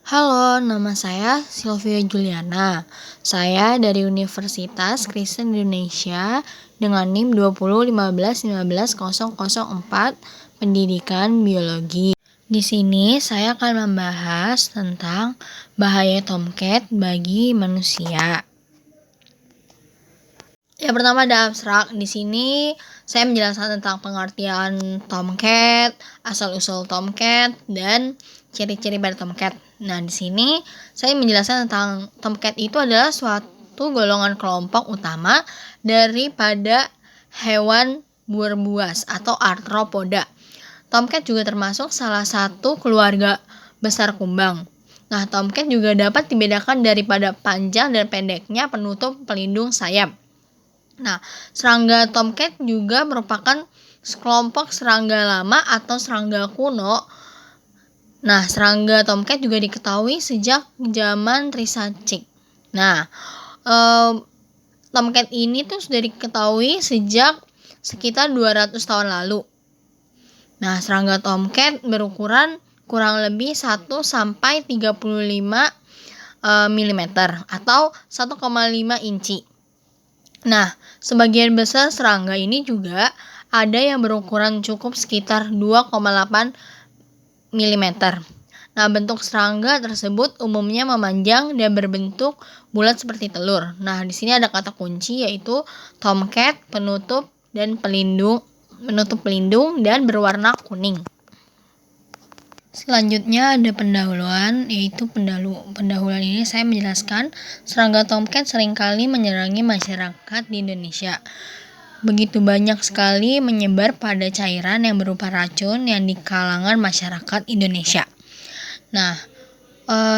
Halo, nama saya Sylvia Juliana. Saya dari Universitas Kristen Indonesia dengan NIM 2015151004 Pendidikan Biologi. Di sini saya akan membahas tentang bahaya tomcat bagi manusia. Yang pertama ada abstrak. Di sini saya menjelaskan tentang pengertian tomcat, asal-usul tomcat, dan ciri-ciri pada tomcat. Nah, di sini saya menjelaskan tentang tomcat itu adalah suatu golongan kelompok utama daripada hewan berbuas atau arthropoda. Tomcat juga termasuk salah satu keluarga besar kumbang. Nah, tomcat juga dapat dibedakan daripada panjang dan pendeknya penutup pelindung sayap. Nah, serangga tomcat juga merupakan sekelompok serangga lama atau serangga kuno. Nah, serangga tomcat juga diketahui sejak zaman Triassic. Nah, tomcat ini tuh sudah diketahui sejak sekitar 200 tahun lalu. Nah, serangga tomcat berukuran kurang lebih 1 sampai 35 mm atau 1,5 inci. Nah, sebagian besar serangga ini juga ada yang berukuran cukup sekitar 2,8 mm. Nah, bentuk serangga tersebut umumnya memanjang dan berbentuk bulat seperti telur. Nah, di sini ada kata kunci yaitu tomcat, penutup pelindung dan berwarna kuning. Selanjutnya ada pendahuluan, yaitu pendahuluan ini saya menjelaskan serangga tomcat seringkali menyerangi masyarakat di Indonesia. Begitu banyak sekali menyebar pada cairan yang berupa racun yang di kalangan masyarakat Indonesia. Nah,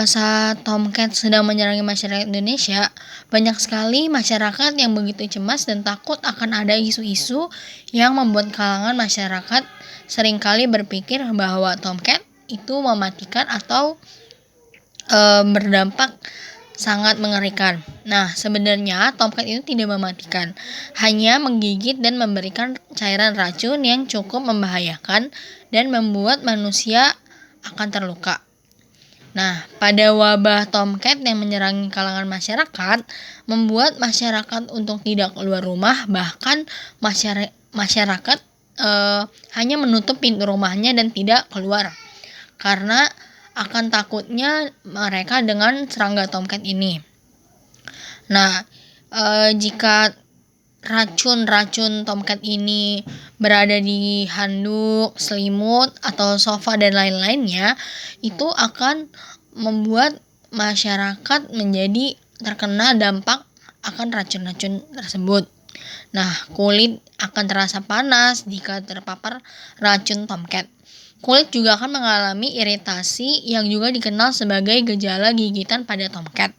saat tomcat sedang menyerangi masyarakat Indonesia, banyak sekali masyarakat yang begitu cemas dan takut akan ada isu-isu yang membuat kalangan masyarakat seringkali berpikir bahwa tomcat itu mematikan atau berdampak sangat mengerikan. Nah, sebenarnya tomcat itu tidak mematikan, hanya menggigit dan memberikan cairan racun yang cukup membahayakan dan membuat manusia akan terluka. Nah, pada wabah tomcat yang menyerang kalangan masyarakat, membuat masyarakat untuk tidak keluar rumah, bahkan masyarakat hanya menutup pintu rumahnya dan tidak keluar karena akan takutnya mereka dengan serangga tomcat ini. Nah, jika racun tomcat ini berada di handuk, selimut, atau sofa dan lain-lainnya, itu akan membuat masyarakat menjadi terkena dampak akan racun-racun tersebut. Nah, kulit akan terasa panas jika terpapar racun tomcat. Kulit juga akan mengalami iritasi yang juga dikenal sebagai gejala gigitan pada tomcat.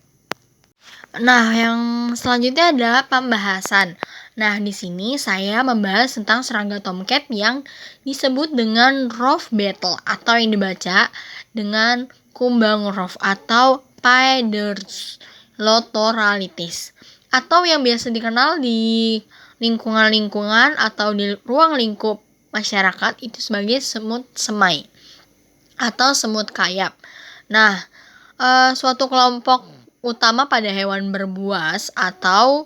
Nah, yang selanjutnya adalah pembahasan. Nah, di sini saya membahas tentang serangga tomcat yang disebut dengan rough beetle atau yang dibaca dengan kumbang rough atau Phaeodrus lotoralitis atau yang biasa dikenal di lingkungan atau di ruang lingkup masyarakat itu sebagai semut semai atau semut kayap. Nah, suatu kelompok utama pada hewan berbuas atau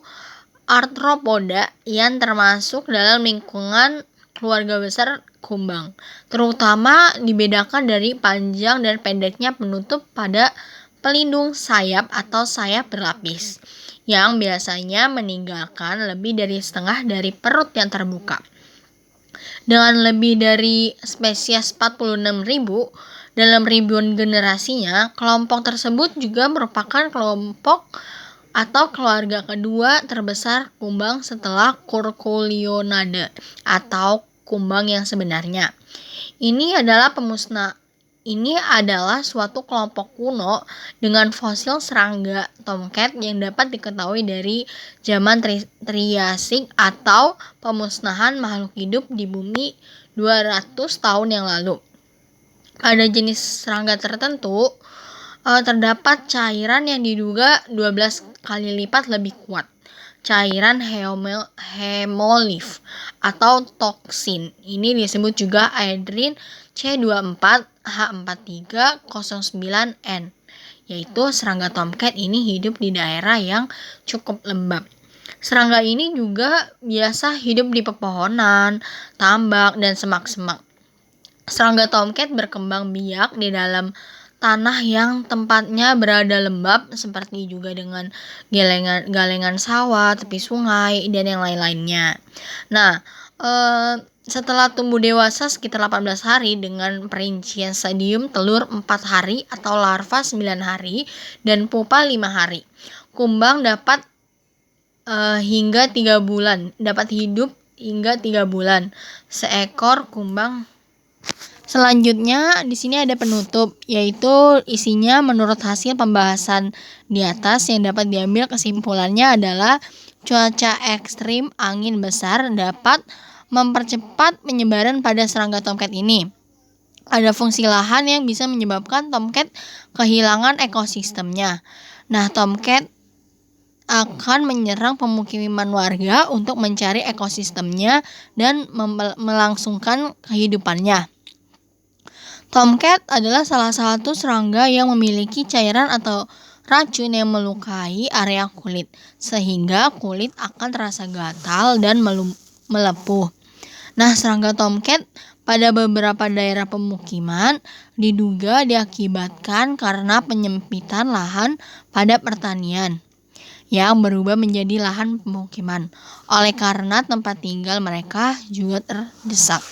arthropoda yang termasuk dalam lingkungan keluarga besar kumbang, terutama dibedakan dari panjang dan pendeknya penutup pada pelindung sayap atau sayap berlapis, yang biasanya meninggalkan lebih dari setengah dari perut yang terbuka. Dengan lebih dari spesies 46.000 dalam ribuan generasinya, kelompok tersebut juga merupakan kelompok atau keluarga kedua terbesar kumbang setelah Curculionida atau kumbang yang sebenarnya. Ini adalah suatu kelompok kuno dengan fosil serangga tomcat yang dapat diketahui dari zaman Triassic atau pemusnahan makhluk hidup di bumi 200 tahun yang lalu. Pada jenis serangga tertentu, terdapat cairan yang diduga 12 kali lipat lebih kuat cairan hemolif atau toksin. Ini disebut juga aedrin C24H4309N, yaitu serangga tomcat ini hidup di daerah yang cukup lembab. Serangga ini juga biasa hidup di pepohonan, tambak, dan semak-semak. Serangga tomcat berkembang biak di dalam tanah yang tempatnya berada lembab, seperti juga dengan galengan sawah, tepi sungai, dan yang lain-lainnya. Nah, setelah tumbuh dewasa sekitar 18 hari dengan perincian stadium telur 4 hari atau larva 9 hari dan pupa 5 hari. Kumbang dapat dapat hidup hingga 3 bulan. Seekor kumbang. Selanjutnya di sini ada penutup, yaitu isinya menurut hasil pembahasan di atas yang dapat diambil kesimpulannya adalah cuaca ekstrim angin besar dapat mempercepat penyebaran pada serangga tomcat ini. Ada fungsi lahan yang bisa menyebabkan tomcat kehilangan ekosistemnya. Nah, tomcat akan menyerang pemukiman warga untuk mencari ekosistemnya dan melangsungkan kehidupannya. Tomcat adalah salah satu serangga yang memiliki cairan atau racun yang melukai area kulit, sehingga kulit akan terasa gatal dan melepuh. Nah, serangga tomcat pada beberapa daerah pemukiman diduga diakibatkan karena penyempitan lahan pada pertanian yang berubah menjadi lahan pemukiman. Oleh karena tempat tinggal mereka juga terdesak.